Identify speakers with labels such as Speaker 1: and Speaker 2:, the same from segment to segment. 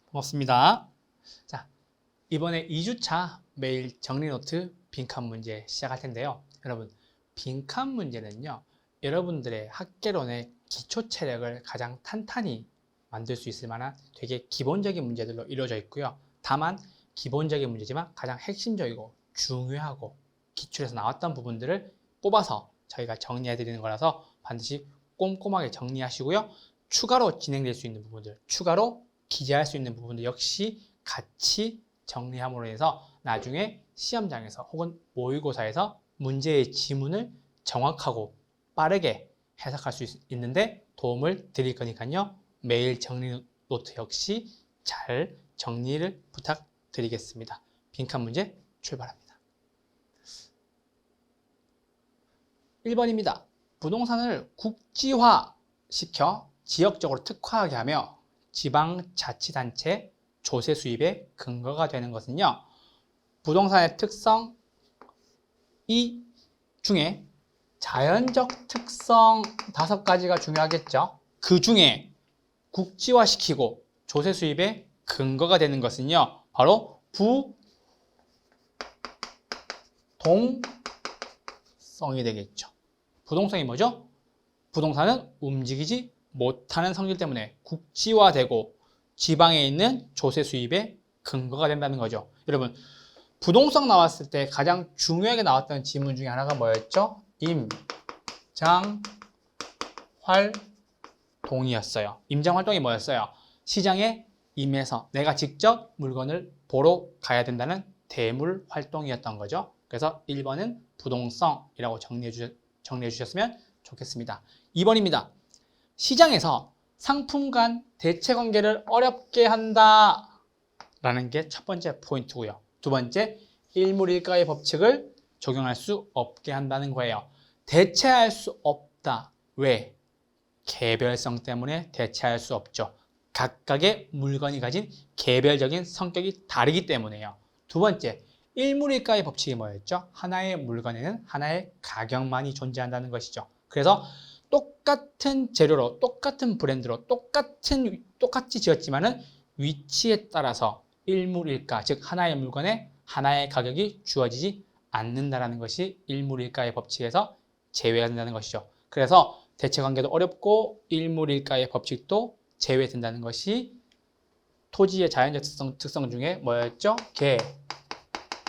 Speaker 1: 반갑습니다. 자, 이번에 2주차 매일 정리 노트 빈칸 문제 시작할 텐데요. 여러분, 빈칸 문제는요, 여러분들의 학개론의 기초 체력을 가장 탄탄히 만들 수 있을 만한 되게 기본적인 문제들로 이루어져 있고요. 다만 기본적인 문제지만 가장 핵심적이고 중요하고 기출에서 나왔던 부분들을 뽑아서 저희가 정리해 드리는 거라서 반드시 꼼꼼하게 정리하시고요. 추가로 진행될 수 있는 부분들, 추가로 기재할 수 있는 부분들 역시 같이 정리함으로 해서 나중에 시험장에서 혹은 모의고사에서 문제의 지문을 정확하고 빠르게 해석할 수 있는데 도움을 드릴 거니까요. 매일 정리 노트 역시 잘 정리를 부탁드리겠습니다. 빈칸 문제 출발합니다. 1번입니다. 부동산을 국지화시켜 지역적으로 특화하게 하며 지방자치단체 조세 수입의 근거가 되는 것은요. 부동산의 특성 이 중에 자연적 특성 5가지가 중요하겠죠. 그 중에 국지화시키고 조세 수입의 근거가 되는 것은요. 바로 부동성이 되겠죠. 부동성이 뭐죠? 부동산은 움직이지 못하는 성질 때문에 국지화되고 지방에 있는 조세 수입의 근거가 된다는 거죠. 여러분, 부동성 나왔을 때 가장 중요하게 나왔던 지문 중에 하나가 뭐였죠? 임장활동이었어요. 임장활동이 뭐였어요? 시장에 임해서 내가 직접 물건을 보러 가야 된다는 대물활동이었던 거죠. 그래서 1번은 부동성이라고 정리해 주셨으면 좋겠습니다. 2번입니다. 시장에서 상품 간 대체 관계를 어렵게 한다 라는 게 첫 번째 포인트고요. 두 번째, 일물일가의 법칙을 적용할 수 없게 한다는 거예요. 대체할 수 없다. 왜? 개별성 때문에 대체할 수 없죠. 각각의 물건이 가진 개별적인 성격이 다르기 때문에요. 두 번째, 일물일가의 법칙이 뭐였죠? 하나의 물건에는 하나의 가격만이 존재한다는 것이죠. 그래서 똑같은 재료로 똑같은 브랜드로 똑같이 지었지만은 위치에 따라서 일물일가, 즉 하나의 물건에 하나의 가격이 주어지지 않는다라는 것이 일물일가의 법칙에서 제외가 된다는 것이죠. 그래서 대체관계도 어렵고 일물일가의 법칙도 제외된다는 것이 토지의 자연적 특성 중에 뭐였죠?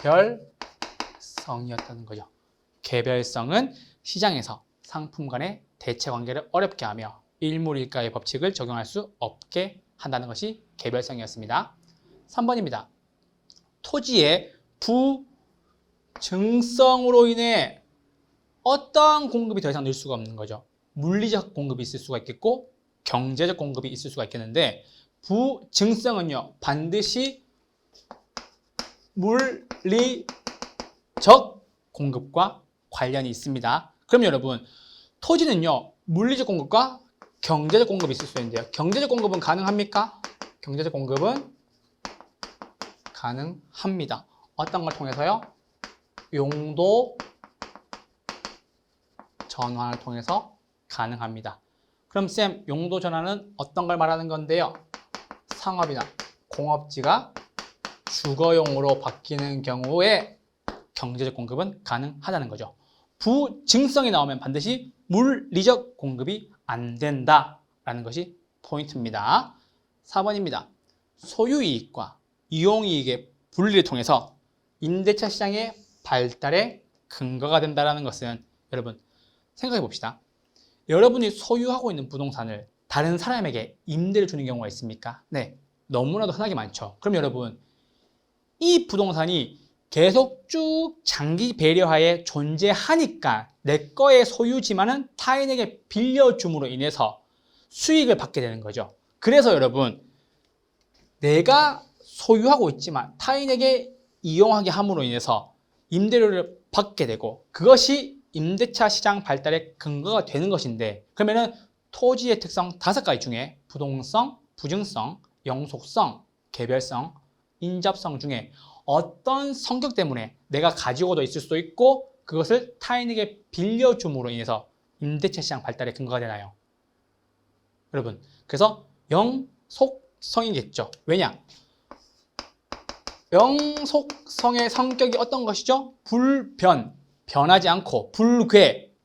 Speaker 1: 개별성이었다는 거죠. 개별성은 시장에서 상품 간의 대체 관계를 어렵게 하며 일물일가의 법칙을 적용할 수 없게 한다는 것이 개별성이었습니다. 3번입니다. 토지의 부증성으로 인해 어떠한 공급이 더 이상 늘 수가 없는 거죠. 물리적 공급이 있을 수가 있겠고 경제적 공급이 있을 수가 있겠는데 부증성은요. 반드시 물리적 공급과 관련이 있습니다. 그럼 여러분, 토지는요, 물리적 공급과 경제적 공급이 있을 수 있는데요. 경제적 공급은 가능합니까? 경제적 공급은 가능합니다. 어떤 걸 통해서요? 용도 전환을 통해서 가능합니다. 그럼 쌤, 용도 전환은 어떤 걸 말하는 건데요? 상업이나 공업지가 주거용으로 바뀌는 경우에 경제적 공급은 가능하다는 거죠. 부증성이 나오면 반드시 물리적 공급이 안 된다라는 것이 포인트입니다. 4번입니다. 소유이익과 이용이익의 분리를 통해서 임대차 시장의 발달에 근거가 된다는 것은 여러분 생각해 봅시다. 여러분이 소유하고 있는 부동산을 다른 사람에게 임대를 주는 경우가 있습니까? 네, 너무나도 흔하게 많죠. 그럼 여러분, 이 부동산이 계속 쭉 장기 배려하에 존재하니까 내 거의 소유지만은 타인에게 빌려줌으로 인해서 수익을 받게 되는 거죠. 그래서 여러분, 내가 소유하고 있지만 타인에게 이용하게 함으로 인해서 임대료를 받게 되고 그것이 임대차 시장 발달의 근거가 되는 것인데, 그러면은 토지의 특성 5가지 중에 부동성, 부증성, 영속성, 개별성, 인접성 중에 어떤 성격 때문에 내가 가지고도 있을 수도 있고 그것을 타인에게 빌려줌으로 인해서 임대차 시장 발달의 근거가 되나요? 여러분, 그래서 영속성 영속성이겠죠. 왜냐? 영속성의 성격이 어떤 것이죠? 변하지 않고,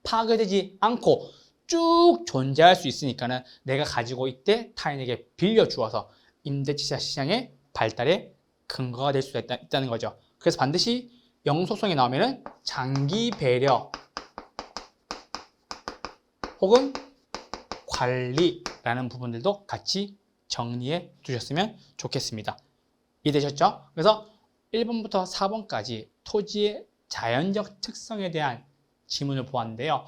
Speaker 1: 파괴되지 않고 쭉 존재할 수 있으니까는 내가 가지고 있대 타인에게 빌려주어서 임대차 시장의 발달에 근거가 될 수가 있다는 거죠. 그래서 반드시 영속성이 나오면은 장기 배려 혹은 관리라는 부분들도 같이 정리해 두셨으면 좋겠습니다. 이해되셨죠? 그래서 1번부터 4번까지 토지의 자연적 특성에 대한 지문을 보았는데요.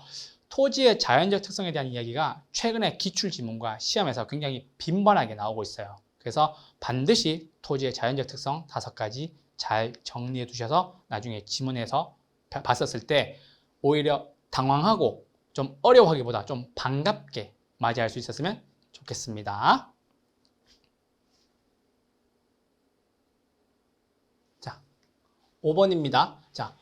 Speaker 1: 토지의 자연적 특성에 대한 이야기가 최근에 기출지문과 시험에서 굉장히 빈번하게 나오고 있어요. 그래서 반드시 토지의 자연적 특성 5가지 잘 정리해 두셔서 나중에 지문에서 봤었을 때 오히려 당황하고 좀 어려워하기보다 좀 반갑게 맞이할 수 있었으면 좋겠습니다. 자, 5번입니다. 자,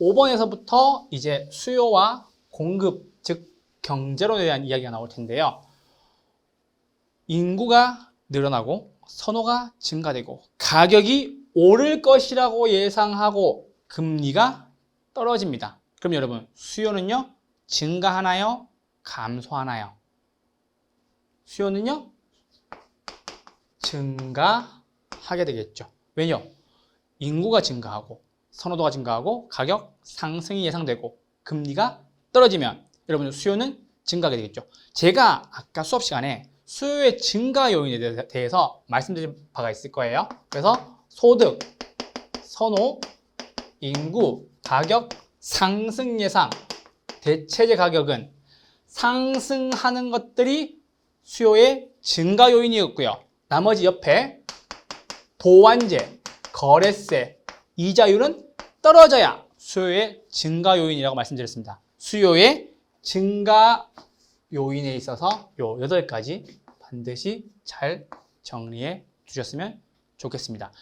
Speaker 1: 5번에서부터 이제 수요와 공급, 즉 경제론에 대한 이야기가 나올 텐데요. 인구가 늘어나고 선호가 증가되고 가격이 오를 것이라고 예상하고 금리가 떨어집니다. 그럼 여러분, 수요는요? 증가하나요? 감소하나요? 수요는요? 증가하게 되겠죠. 왜냐? 인구가 증가하고 선호도가 증가하고 가격 상승이 예상되고 금리가 떨어지면 여러분 수요는 증가하게 되겠죠. 제가 아까 수업 시간에 수요의 증가 요인에 대해서 말씀드린 바가 있을 거예요. 그래서 소득, 선호, 인구, 가격, 상승 예상, 대체재 가격은 상승하는 것들이 수요의 증가 요인이었고요. 나머지 옆에 보완제, 거래세, 이자율은 떨어져야 수요의 증가 요인이라고 말씀드렸습니다. 수요의 증가 요인에 있어서 요 8가지 반드시 잘 정리해 두셨으면 좋겠습니다.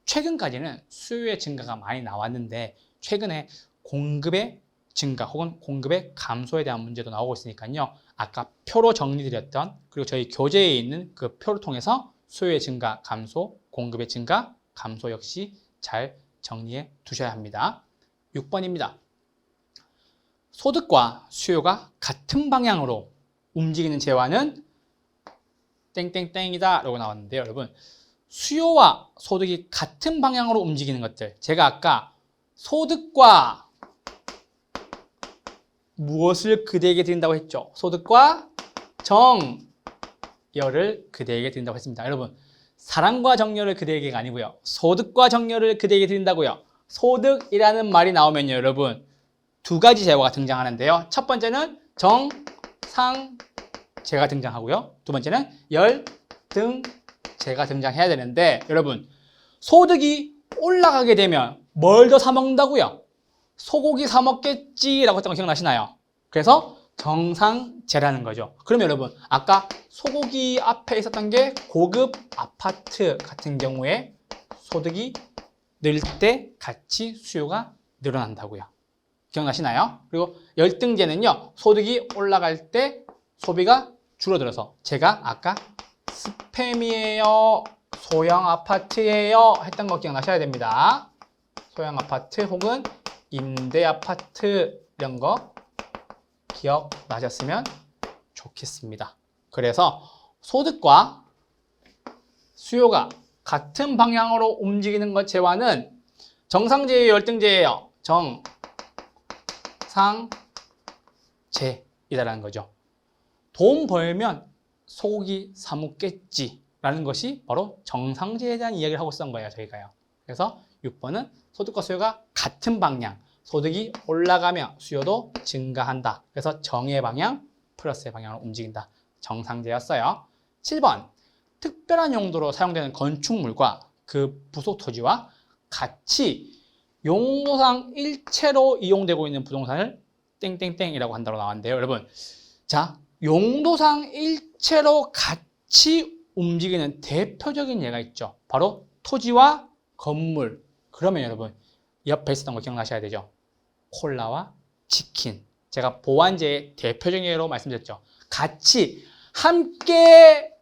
Speaker 1: 최근까지는 수요의 증가가 많이 나왔는데 최근에 공급의 증가 혹은 공급의 감소에 대한 문제도 나오고 있으니까요. 아까 표로 정리드렸던 그리고 저희 교재에 있는 그 표를 통해서 수요의 증가, 감소, 공급의 증가, 감소 역시 잘 정리해 두셔야 합니다. 6번입니다. 소득과 수요가 같은 방향으로 움직이는 재화는 땡땡땡이다 라고 나왔는데요. 여러분, 수요와 소득이 같은 방향으로 움직이는 것들, 제가 아까 소득과 무엇을 그대에게 드린다고 했죠? 소득과 정열을 그대에게 드린다고 했습니다. 여러분, 사랑과 정열을 그대에게가 아니고요. 소득과 정열을 그대에게 드린다고요. 소득이라는 말이 나오면요, 여러분 2가지 재화가 등장하는데요. 첫 번째는 정상재가 등장하고요. 두 번째는 열등재가 등장해야 되는데 여러분, 소득이 올라가게 되면 뭘 더 사 먹는다고요? 소고기 사 먹겠지라고 했던 거 기억나시나요? 그래서 정상재라는 거죠. 그러면 여러분, 아까 소고기 앞에 있었던 게 고급 아파트 같은 경우에 소득이 늘 때 같이 수요가 늘어난다고요. 기억나시나요? 그리고 열등재는요, 소득이 올라갈 때 소비가 줄어들어서 제가 아까 스팸이에요, 소형 아파트예요 했던 거 기억나셔야 됩니다. 소형 아파트 혹은 임대 아파트 이런 거 기억나셨으면 좋겠습니다. 그래서 소득과 수요가 같은 방향으로 움직이는 것 재화는 정상재예요, 열등재예요? 정상재이다라는 거죠. 돈 벌면 소고기 사 먹겠지라는 것이 바로 정상재에 대한 이야기를 하고 있었던 거예요, 저희가요. 그래서 6번은 소득과 수요가 같은 방향, 소득이 올라가며 수요도 증가한다. 그래서 정의 방향, 플러스의 방향으로 움직인다. 정상재였어요. 7번, 특별한 용도로 사용되는 건축물과 그 부속 토지와 같이 용도상 일체로 이용되고 있는 부동산을 땡땡땡이라고 한다고 나왔는데요. 여러분, 자, 용도상 일체로 같이 움직이는 대표적인 예가 있죠. 바로 토지와 건물. 그러면 여러분, 옆에 있었던 거 기억나셔야 되죠. 콜라와 치킨. 제가 보완제의 대표적인 예로 말씀드렸죠. 같이 함께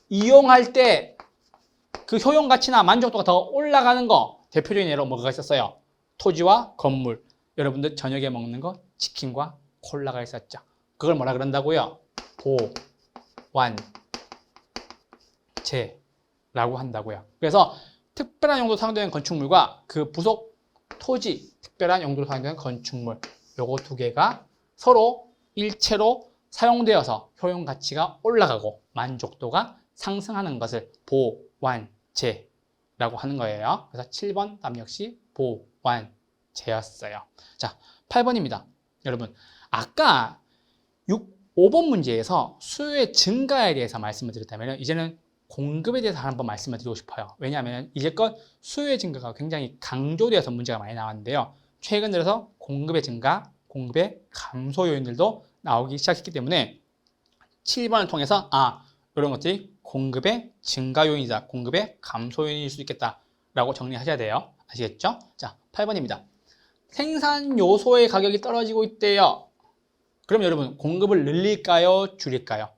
Speaker 1: 이용할 때 그 효용 가치나 만족도가 더 올라가는 거 대표적인 예로 뭐가 있었어요? 토지와 건물. 여러분들 저녁에 먹는 거 치킨과 콜라가 있었죠. 그걸 뭐라 그런다고요? 보완제라고 한다고요. 그래서 특별한 용도로 사용되는 건축물과 그 부속 토지, 특별한 용도로 사용되는 건축물, 요거 두 개가 서로 일체로 사용되어서 효용 가치가 올라가고 만족도가 상승하는 것을 보완제라고 하는 거예요. 그래서 7번 답 역시 보완제였어요. 자, 8번입니다. 여러분, 아까 5번 문제에서 수요의 증가에 대해서 말씀을 드렸다면 이제는 공급에 대해서 한번 말씀을 드리고 싶어요. 왜냐하면 이제껏 수요의 증가가 굉장히 강조되어서 문제가 많이 나왔는데요. 최근 들어서 공급의 증가, 공급의 감소 요인들도 나오기 시작했기 때문에 7번을 통해서 이런 것들이 공급의 증가 요인이다, 공급의 감소 요인일 수 있겠다라고 정리하셔야 돼요. 아시겠죠? 자, 8번입니다. 생산 요소의 가격이 떨어지고 있대요. 그럼 여러분, 공급을 늘릴까요? 줄일까요?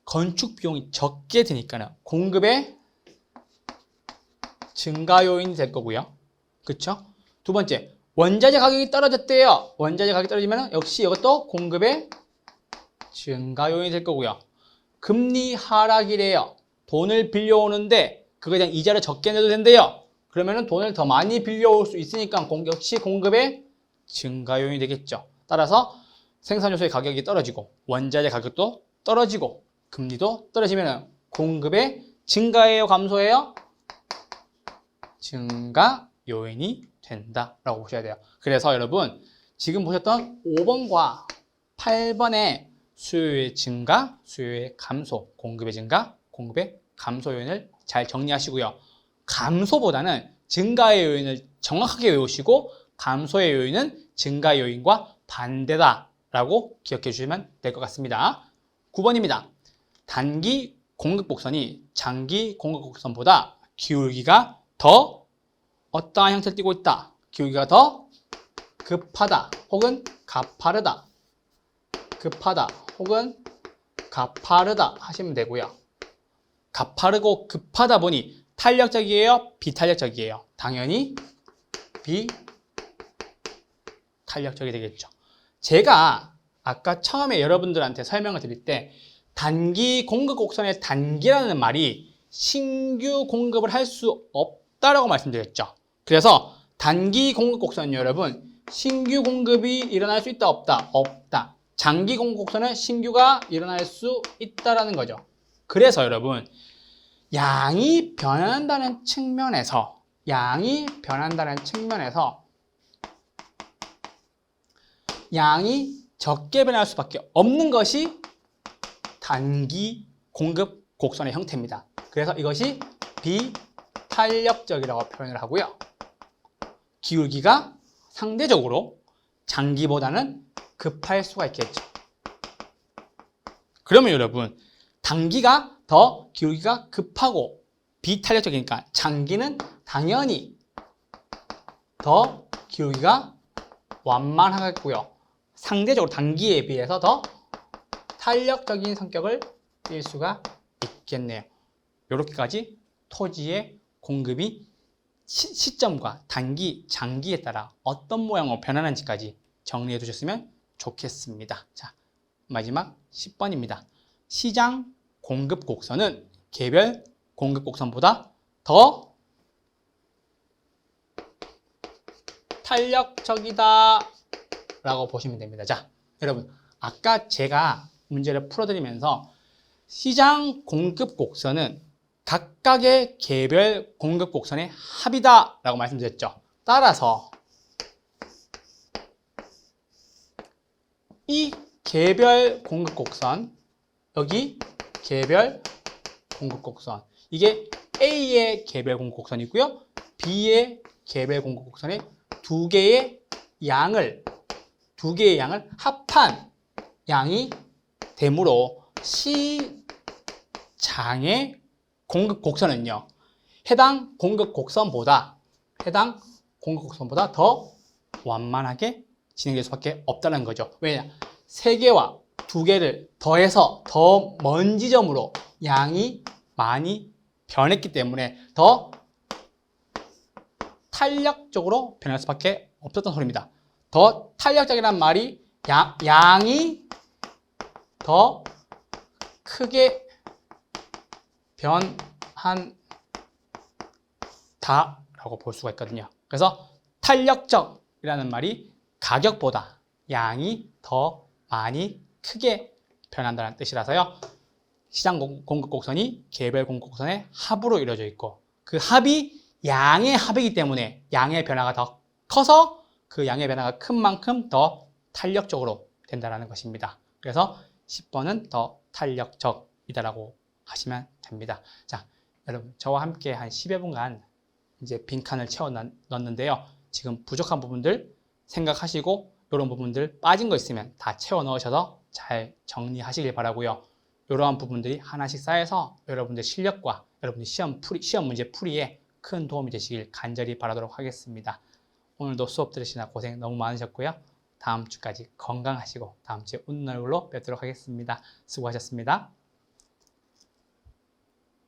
Speaker 1: 건축 비용이 적게 드니까는 공급의 증가 요인이 될 거고요. 그렇죠? 두 번째, 원자재 가격이 떨어졌대요. 원자재 가격이 떨어지면 역시 이것도 공급의 증가 요인이 될 거고요. 금리 하락이래요. 돈을 빌려오는데 그거에 대한 이자를 적게 내도 된대요. 그러면은 돈을 더 많이 빌려올 수 있으니까 역시 공급의 증가 요인이 되겠죠. 따라서 생산 요소의 가격이 떨어지고 원자재 가격도 떨어지고 금리도 떨어지면 공급의 증가예요, 감소예요? 증가 요인이 된다라고 보셔야 돼요. 그래서 여러분, 지금 보셨던 5번과 8번의 수요의 증가, 수요의 감소, 공급의 증가, 공급의 감소 요인을 잘 정리하시고요. 감소보다는 증가의 요인을 정확하게 외우시고 감소의 요인은 증가 요인과 반대다라고 기억해 주시면 될 것 같습니다. 9번입니다. 단기 공급 곡선이 장기 공급 곡선보다 기울기가 더 어떠한 형태를 띠고 있다. 기울기가 더 급하다 혹은 가파르다. 급하다 혹은 가파르다 하시면 되고요. 가파르고 급하다 보니 탄력적이에요? 비탄력적이에요? 당연히 비탄력적이 되겠죠. 제가 아까 처음에 여러분들한테 설명을 드릴 때 단기 공급 곡선의 단기라는 말이 신규 공급을 할 수 없다라고 말씀드렸죠. 그래서 단기 공급 곡선은 여러분 신규 공급이 일어날 수 있다 없다? 없다. 장기 공급 곡선은 신규가 일어날 수 있다라는 거죠. 그래서 여러분 양이 변한다는 측면에서 양이 적게 변할 수밖에 없는 것이 단기 공급 곡선의 형태입니다. 그래서 이것이 비탄력적이라고 표현을 하고요. 기울기가 상대적으로 장기보다는 급할 수가 있겠죠. 그러면 여러분 단기가 더 기울기가 급하고 비탄력적이니까 장기는 당연히 더 기울기가 완만하겠고요. 상대적으로 단기에 비해서 더 탄력적인 성격을 띌 수가 있겠네요. 이렇게까지 토지의 공급이 시점과 단기, 장기에 따라 어떤 모양으로 변하는지까지 정리해 두셨으면 좋겠습니다. 자, 마지막 10번입니다. 시장 공급 곡선은 개별 공급 곡선보다 더 탄력적이다 라고 보시면 됩니다. 자, 여러분 아까 제가 문제를 풀어드리면서 시장 공급 곡선은 각각의 개별 공급 곡선의 합이다 라고 말씀드렸죠. 따라서 이 개별 공급 곡선, 여기 개별 공급 곡선, 이게 A의 개별 공급 곡선이고요. B의 개별 공급 곡선의 두 개의 양을 합한 양이 되므로 시장의 공급 곡선은요, 해당 공급 곡선보다 더 완만하게 진행될 수밖에 없다는 거죠. 왜냐? 3개와 2개를 더해서 더 먼 지점으로 양이 많이 변했기 때문에 더 탄력적으로 변할 수밖에 없었던 소리입니다. 더 탄력적이란 말이 양이 더 크게 변한다라고 볼 수가 있거든요. 그래서 탄력적이라는 말이 가격보다 양이 더 많이 크게 변한다는 뜻이라서요. 시장 공급 곡선이 개별 공급 곡선의 합으로 이루어져 있고 그 합이 양의 합이기 때문에 양의 변화가 더 커서 그 양의 변화가 큰 만큼 더 탄력적으로 된다는 것입니다. 그래서 10번은 더 탄력적이다라고 하시면 됩니다. 자, 여러분 저와 함께 한 10여 분간 이제 빈칸을 채워 넣었는데요. 지금 부족한 부분들 생각하시고 이런 부분들 빠진 거 있으면 다 채워 넣으셔서 잘 정리하시길 바라고요. 이러한 부분들이 하나씩 쌓여서 여러분들 실력과 여러분들 시험 문제 풀이에 큰 도움이 되시길 간절히 바라도록 하겠습니다. 오늘도 수업 들으시나 고생 너무 많으셨고요. 다음 주까지 건강하시고 다음 주에 웃는 얼굴로 뵙도록 하겠습니다. 수고하셨습니다.